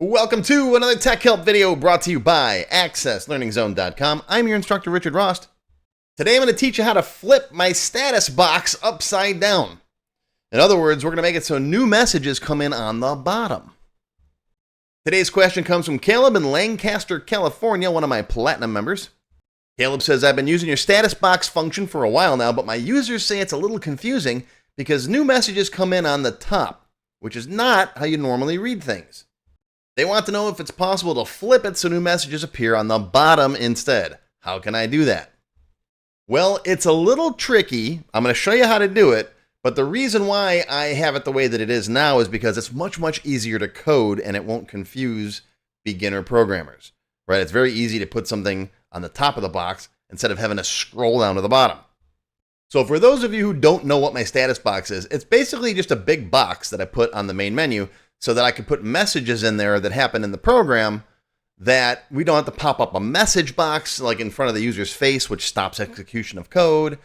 Welcome to another TechHelp video brought to you by AccessLearningZone.com. I'm your instructor, Richard Rost. Today I'm going to teach you how to flip my status box upside down. In other words, we're going to make it so new messages come in on the bottom. Today's question comes from Caleb in Lancaster, California, one of my Platinum members. Caleb says, I've been using your status box function for a while now, but my users say it's a little confusing because new messages come in on the top, which is not how you normally read things. They want to know if it's possible to flip it so new messages appear on the bottom instead. How can I do that? Well, it's a little tricky. I'm going to show you how to do it, but the reason why I have it the way that it is now is because it's much easier to code and it won't confuse beginner programmers, right? It's very easy to put something on the top of the box instead of having to scroll down to the bottom. So for those of you who don't know what my status box is, it's basically just a big box that I put on the main menu so that I could put messages in there that happen in the program that we don't have to pop up a message box like in front of the user's face, which stops execution of code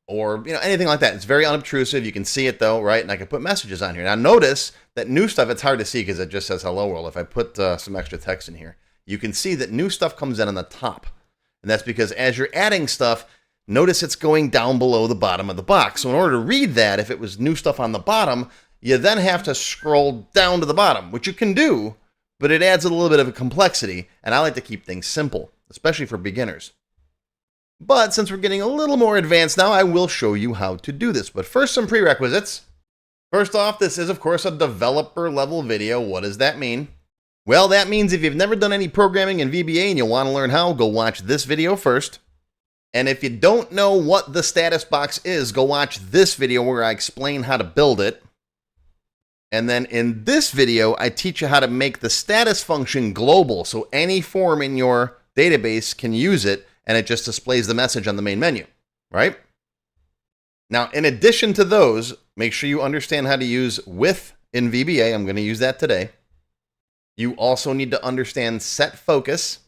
or anything like that. It's very unobtrusive. You can see it though, right? And I can put messages on here. Now notice that new stuff, it's hard to see because it just says hello world. If I put some extra text in here, you can see that new stuff comes in on the top. And that's because as you're adding stuff, notice it's going down below the bottom of the box. So in order to read that, if it was new stuff on the bottom, you then have to scroll down to the bottom, which you can do, but it adds a little bit of a complexity, and I like to keep things simple, especially for beginners. But since we're getting a little more advanced now, I will show you how to do this. But first, some prerequisites. First off, this is, of course, a developer level video. What does that mean? Well, that means if you've never done any programming in VBA and you want to learn how, go watch this video first. And if you don't know what the status box is, go watch this video where I explain how to build it. And then in this video, I teach you how to make the status function global, so any form in your database can use it, and it just displays the message on the main menu, right? Now, in addition to those, make sure you understand how to use with in VBA. I'm going to use that today. You also need to understand SetFocus.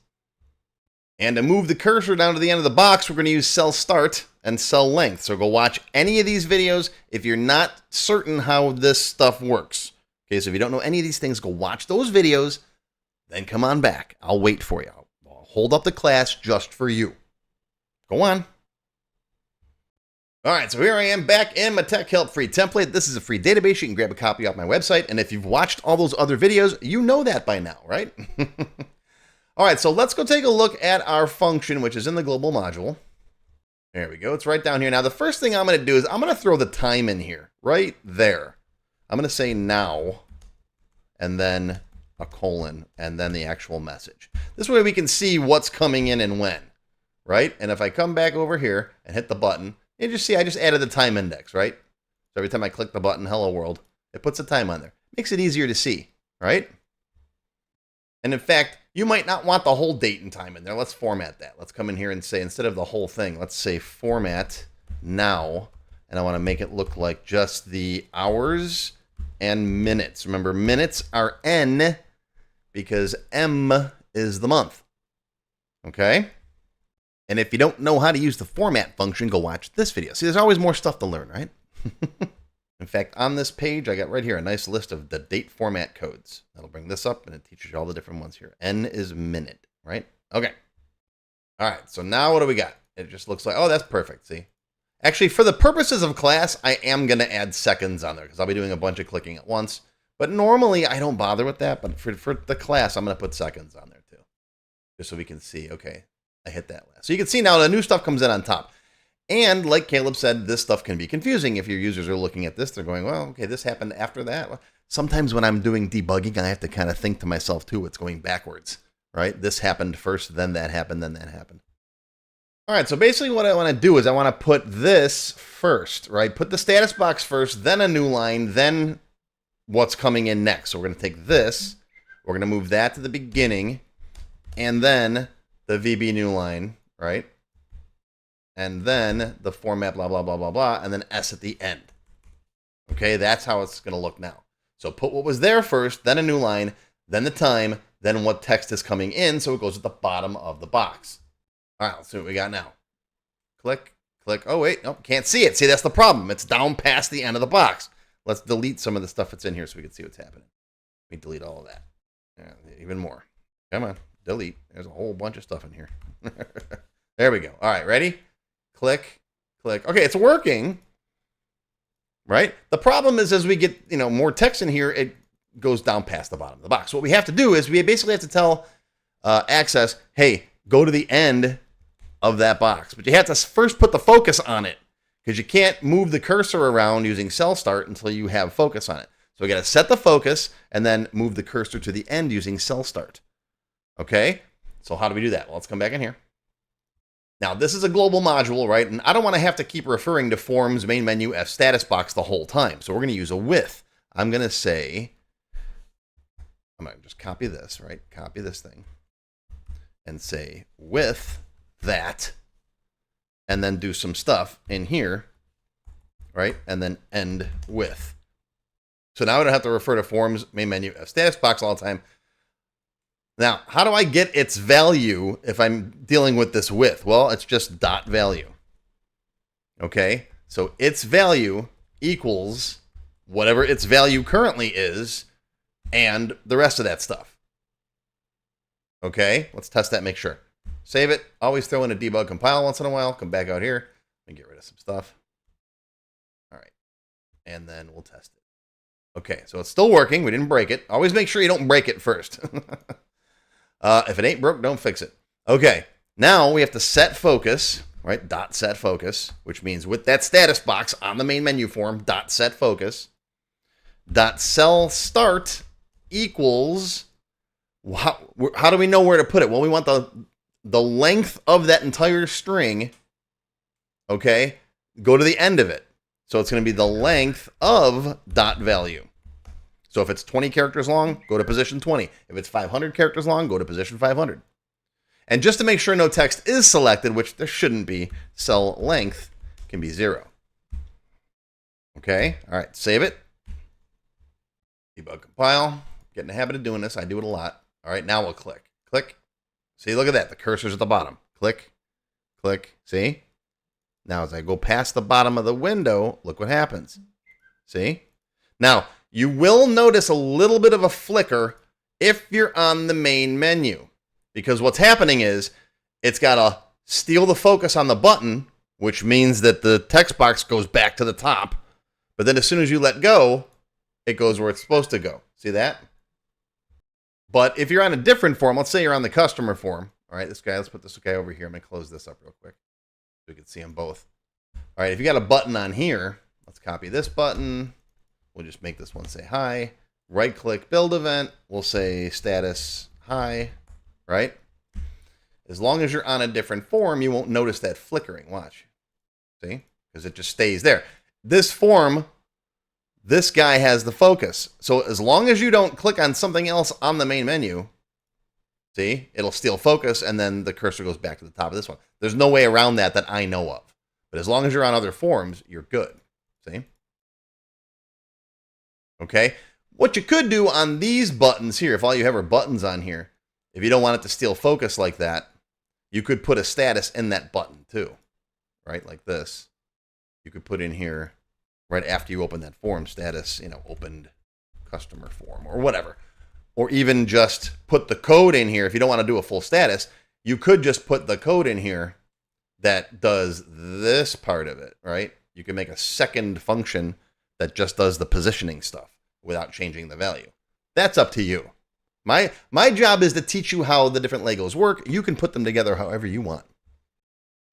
And to move the cursor down to the end of the box, we're going to use SelStart and SelLength. So go watch any of these videos if you're not certain how this stuff works. Okay, so if you don't know any of these things, go watch those videos, then come on back. I'll wait for you. I'll hold up the class just for you. Go on. All right, so here I am back in my TechHelp free template. This is a free database. You can grab a copy off my website. And if you've watched all those other videos, you know that by now, right? All right, so let's go take a look at our function, which is in the global module. There we go. It's right down here. Now, the first thing I'm going to do is I'm going to throw the time in here, right there. I'm going to say now, and then a colon, and then the actual message. This way we can see what's coming in and when, right? And if I come back over here and hit the button, you just see I just added the time index, right? So every time I click the button, hello world, it puts a time on there. Makes it easier to see, right? And in fact, you might not want the whole date and time in there. Let's format that. Let's come in here and say, instead of the whole thing, let's say format now. And I want to make it look like just the hours and minutes. Remember, minutes are N because M is the month. Okay? And if you don't know how to use the format function, go watch this video. See, there's always more stuff to learn, right? In fact, on this page, I got right here a nice list of the date format codes. That'll bring this up, and it teaches you all the different ones here. N is minute, right? Okay. All right, so now what do we got? It just looks like, oh, that's perfect, see? Actually, for the purposes of class, I am going to add seconds on there because I'll be doing a bunch of clicking at once. But normally, I don't bother with that. But for the class, I'm going to put seconds on there, too. Just so we can see, okay, I hit that last. So you can see now the new stuff comes in on top. And like Caleb said, this stuff can be confusing. If your users are looking at this, they're going, well, okay, this happened after that. Well, sometimes when I'm doing debugging, I have to kind of think to myself, too, it's going backwards, right? This happened first, then that happened, then that happened. All right, so basically what I want to do is I want to put this first, right? Put the status box first, then a new line, then what's coming in next. So we're going to take this, we're going to move that to the beginning, and then the VB new line, right? And then the format, blah, blah, blah, blah, blah, and then S at the end. Okay, that's how it's going to look now. So put what was there first, then a new line, then the time, then what text is coming in, so it goes at the bottom of the box. All right, let's see what we got now. Click, click. Oh, wait, nope, can't see it. See, that's the problem. It's down past the end of the box. Let's delete some of the stuff that's in here so we can see what's happening. Let me delete all of that. even more. Come on, delete. There's a whole bunch of stuff in here. There we go. All right, ready? Click, click. Okay, it's working, right? The problem is as we get, more text in here, it goes down past the bottom of the box. What we have to do is we basically have to tell Access, hey, go to the end of that box. But you have to first put the focus on it because you can't move the cursor around using SelStart until you have focus on it. So we got to set the focus and then move the cursor to the end using SelStart. Okay, so how do we do that? Well, let's come back in here. Now, this is a global module, right? And I don't want to have to keep referring to forms, main menu, F status box the whole time. So we're going to use a with. I'm going to say, I'm going to just copy this, right? Copy this thing and say with that, and then do some stuff in here, right? And then end with. So now I don't have to refer to forms, main menu, F status box all the time. Now, how do I get its value if I'm dealing with this with? Well, it's just dot value. Okay, so its value equals whatever its value currently is and the rest of that stuff. Okay, let's test that, make sure. Save it. Always throw in a debug compile once in a while. Come back out here and get rid of some stuff. All right, and then we'll test it. Okay, so it's still working. We didn't break it. Always make sure you don't break it first. If it ain't broke, don't fix it. Okay, now we have to set focus, right? Dot set focus, which means with that status box on the main menu form, dot set focus. Dot SelStart equals, how do we know where to put it? Well, we want the length of that entire string, okay, go to the end of it. So it's going to be the length of dot value. So if it's 20 characters long, go to position 20. If it's 500 characters long, go to position 500. And just to make sure no text is selected, which there shouldn't be, SelLength can be 0. Okay, all right, save it. Debug compile. Get in the habit of doing this. I do it a lot. All right, now we'll click. Click. See, look at that. The cursor's at the bottom. Click, click. See? Now as I go past the bottom of the window, look what happens. See? Now, you will notice a little bit of a flicker if you're on the main menu. Because what's happening is it's got to steal the focus on the button, which means that the text box goes back to the top. But then as soon as you let go, it goes where it's supposed to go. See that? But if you're on a different form, let's say you're on the customer form. All right, let's put this guy over here. I'm going to close this up real quick so we can see them both. All right, if you got a button on here, let's copy this button. We'll just make this one say hi. Right click build event. We'll say status hi, right? As long as you're on a different form, you won't notice that flickering. Watch. See? Because it just stays there. This form, this guy has the focus. So as long as you don't click on something else on the main menu, see, it'll steal focus and then the cursor goes back to the top of this one. There's no way around that I know of. But as long as you're on other forms, you're good. See? Okay, what you could do on these buttons here, if all you have are buttons on here, if you don't want it to steal focus like that, you could put a status in that button too, right? Like this. You could put in here right after you open that form, status, opened customer form or whatever. Or even just put the code in here. If you don't want to do a full status, you could just put the code in here that does this part of it, right? You can make a second function that just does the positioning stuff without changing the value. That's up to you. My job is to teach you how the different Legos work. You can put them together however you want.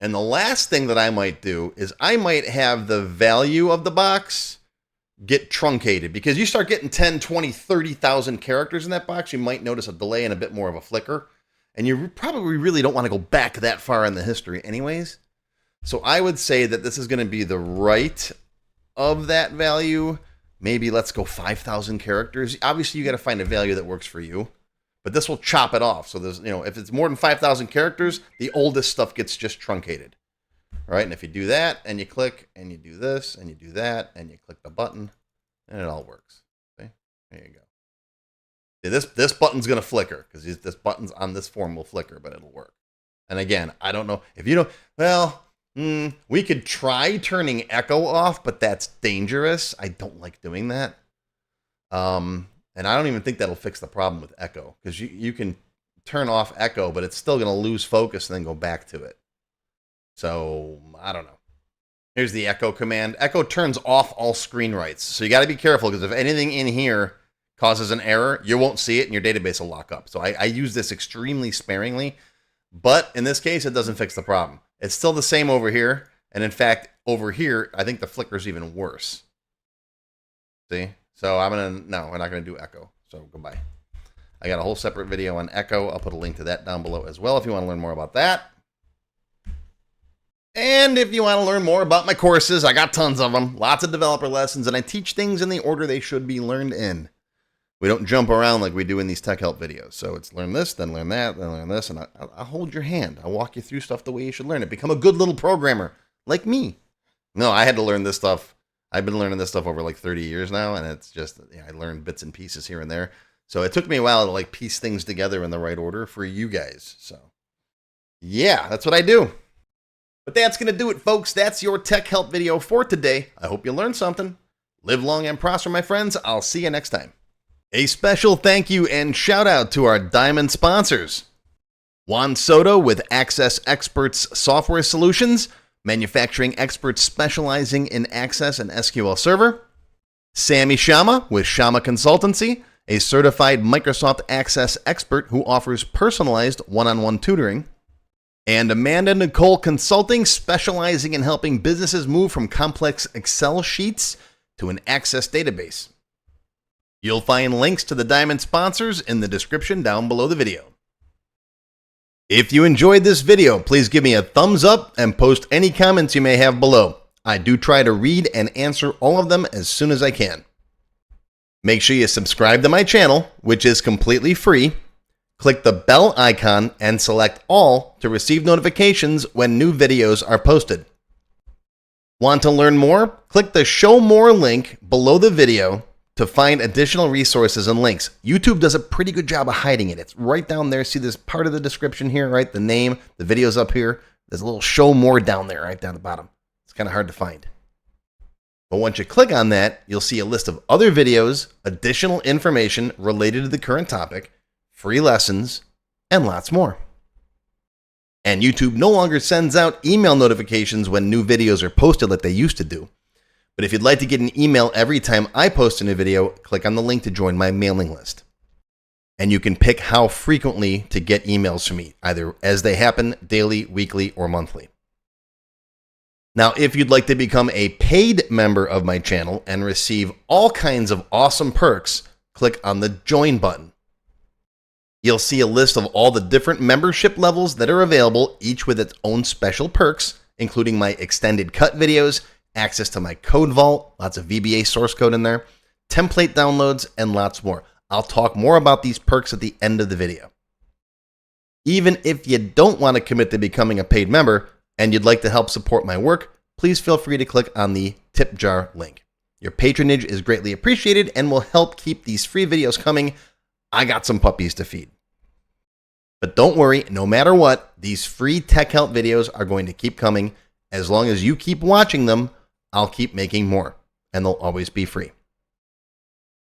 And the last thing that I might do is I might have the value of the box get truncated, because you start getting 10, 20, 30,000 characters in that box, you might notice a delay and a bit more of a flicker. And you probably really don't want to go back that far in the history anyways. So I would say that this is going to be the right of that value. Maybe let's go 5,000 characters. Obviously, you got to find a value that works for you. But this will chop it off. So there's, if it's more than 5,000 characters, the oldest stuff gets just truncated. All right, and if you do that, and you click, and you do this, and you do that, and you click the button, and it all works. See? There you go. See, this button's going to flicker, because this button's on this form will flicker, but it'll work. And again, I don't know. If you don't, well, we could try turning echo off, but that's dangerous. I don't like doing that. And And I don't even think that'll fix the problem with echo, because you can turn off echo, but it's still going to lose focus and then go back to it. So I don't know. Here's the echo command. Echo turns off all screen writes. So you got to be careful, because if anything in here causes an error, you won't see it and your database will lock up. So I use this extremely sparingly, but in this case, it doesn't fix the problem. It's still the same over here. And in fact, over here, I think the flicker is even worse. See? So no, we're not going to do echo. So goodbye. I got a whole separate video on echo. I'll put a link to that down below as well if you want to learn more about that. And if you want to learn more about my courses, I got tons of them. Lots of developer lessons, and I teach things in the order they should be learned in. We don't jump around like we do in these tech help videos. So it's learn this, then learn that, then learn this, and I'll hold your hand. I'll walk you through stuff the way you should learn it. Become a good little programmer like me. No, I had to learn this stuff. I've been learning this stuff over like 30 years now, and it's just, I learned bits and pieces here and there. So it took me a while to like piece things together in the right order for you guys. So yeah, that's what I do. But that's going to do it, folks. That's your tech help video for today. I hope you learned something. Live long and prosper, my friends. I'll see you next time. A special thank you and shout out to our diamond sponsors. Juan Soto with Access Experts Software Solutions, manufacturing experts specializing in Access and SQL Server. Sammy Shama with Shama Consultancy, a certified Microsoft Access expert who offers personalized one-on-one tutoring. And Amanda Nicole Consulting, specializing in helping businesses move from complex Excel sheets to an Access database. You'll find links to the diamond sponsors in the description down below the video. If you enjoyed this video, please give me a thumbs up and post any comments you may have below. I do try to read and answer all of them as soon as I can. Make sure you subscribe to my channel, which is completely free. Click the bell icon and select all to receive notifications when new videos are posted. Want to learn more? Click the Show More link below the video to find additional resources and links. YouTube does a pretty good job of hiding it. It's right down there. See this part of the description here, right? The name, the video's up here. There's a little Show More down there, right down the bottom. It's kind of hard to find. But once you click on that, you'll see a list of other videos, additional information related to the current topic, free lessons, and lots more. And YouTube no longer sends out email notifications when new videos are posted like they used to do. But if you'd like to get an email every time I post a new video, click on the link to join my mailing list. And you can pick how frequently to get emails from me, either as they happen, daily, weekly, or monthly. Now, if you'd like to become a paid member of my channel and receive all kinds of awesome perks, click on the Join button. You'll see a list of all the different membership levels that are available, each with its own special perks, including my extended cut videos, access to my code vault, lots of VBA source code in there, template downloads, and lots more. I'll talk more about these perks at the end of the video. Even if you don't want to commit to becoming a paid member and you'd like to help support my work, please feel free to click on the tip jar link. Your patronage is greatly appreciated and will help keep these free videos coming. I got some puppies to feed. But don't worry, no matter what, these free tech help videos are going to keep coming. As long as you keep watching them, I'll keep making more, and they'll always be free.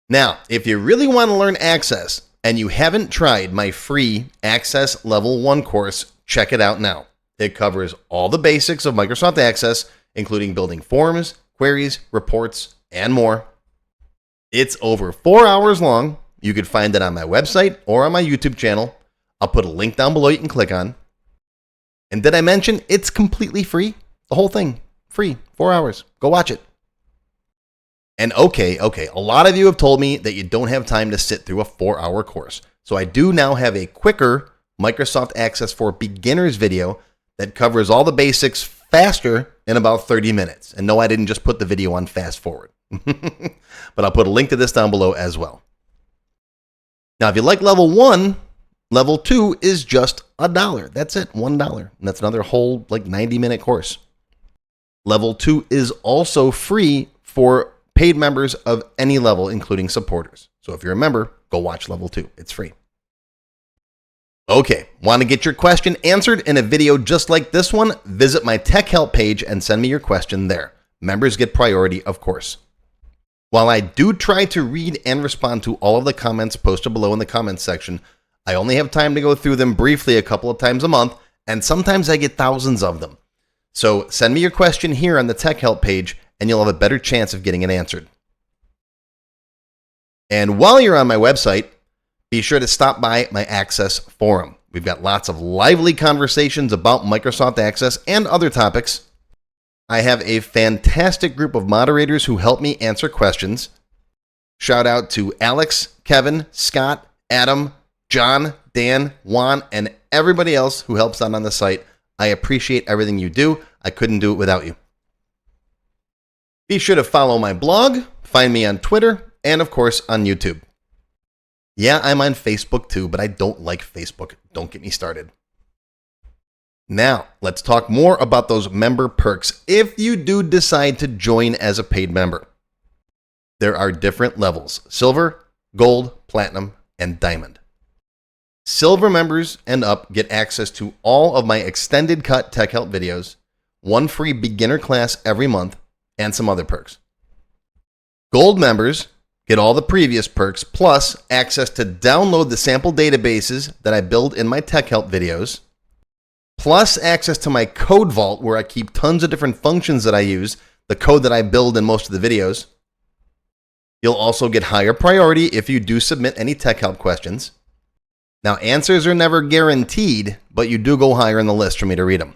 Now, if you really want to learn Access and you haven't tried my free Access Level 1 course, check it out now. It covers all the basics of Microsoft Access, including building forms, queries, reports, and more. It's over 4 hours long. You can find it on my website or on my YouTube channel. I'll put a link down below you can click on. And did I mention it's completely free? The whole thing, free, 4 hours. Go watch it. And okay, a lot of you have told me that you don't have time to sit through a 4-hour course. So I do now have a quicker Microsoft Access for Beginners video that covers all the basics faster in about 30 minutes. And no, I didn't just put the video on fast forward. But I'll put a link to this down below as well. Now, if you like level 1, level 2 is just $1. That's it, $1. And that's another whole 90-minute course. Level 2 is also free for paid members of any level, including supporters. So if you're a member, go watch level 2. It's free. Okay, want to get your question answered in a video just like this one? Visit my Tech Help page and send me your question there. Members get priority, of course. While I do try to read and respond to all of the comments posted below in the comments section, I only have time to go through them briefly a couple of times a month, and sometimes I get thousands of them. So send me your question here on the TechHelp page, and you'll have a better chance of getting it answered. And while you're on my website, be sure to stop by my Access forum. We've got lots of lively conversations about Microsoft Access and other topics. I have a fantastic group of moderators who help me answer questions. Shout out to Alex, Kevin, Scott, Adam, John, Dan, Juan, and everybody else who helps out on the site. I appreciate everything you do. I couldn't do it without you. Be sure to follow my blog, find me on Twitter, and of course on YouTube. Yeah, I'm on Facebook too, but I don't like Facebook. Don't get me started. Now, let's talk more about those member perks if you do decide to join as a paid member. There are different levels: silver, gold, platinum, and diamond. Silver members and up get access to all of my extended cut TechHelp videos, one free beginner class every month, and some other perks. Gold members get all the previous perks, plus access to download the sample databases that I build in my TechHelp videos, plus access to my code vault where I keep tons of different functions that I use, the code that I build in most of the videos. You'll also get higher priority if you do submit any TechHelp questions. Now, answers are never guaranteed, but you do go higher in the list for me to read them.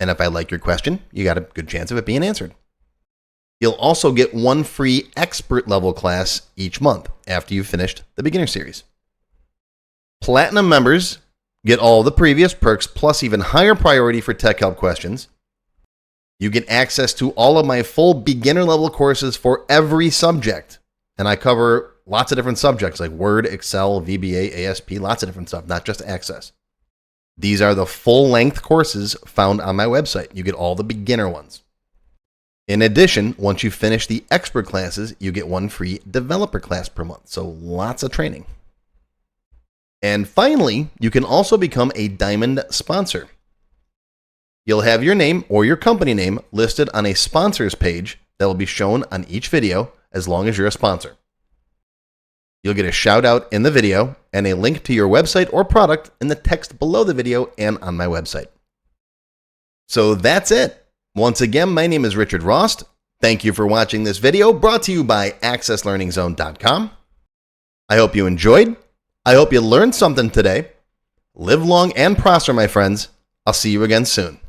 And if I like your question, you got a good chance of it being answered. You'll also get one free expert level class each month after you've finished the beginner series. Platinum members get all the previous perks plus even higher priority for TechHelp questions. You get access to all of my full beginner level courses for every subject. And I cover lots of different subjects like Word, Excel, VBA, ASP, lots of different stuff, not just Access. These are the full length courses found on my website. You get all the beginner ones. In addition, once you finish the expert classes, you get one free developer class per month. So lots of training. And finally, you can also become a Diamond sponsor. You'll have your name or your company name listed on a sponsors page that will be shown on each video as long as you're a sponsor. You'll get a shout out in the video and a link to your website or product in the text below the video and on my website. So that's it. Once again, my name is Richard Rost. Thank you for watching this video brought to you by accesslearningzone.com. I hope you enjoyed. I hope you learned something today. Live long and prosper, my friends. I'll see you again soon.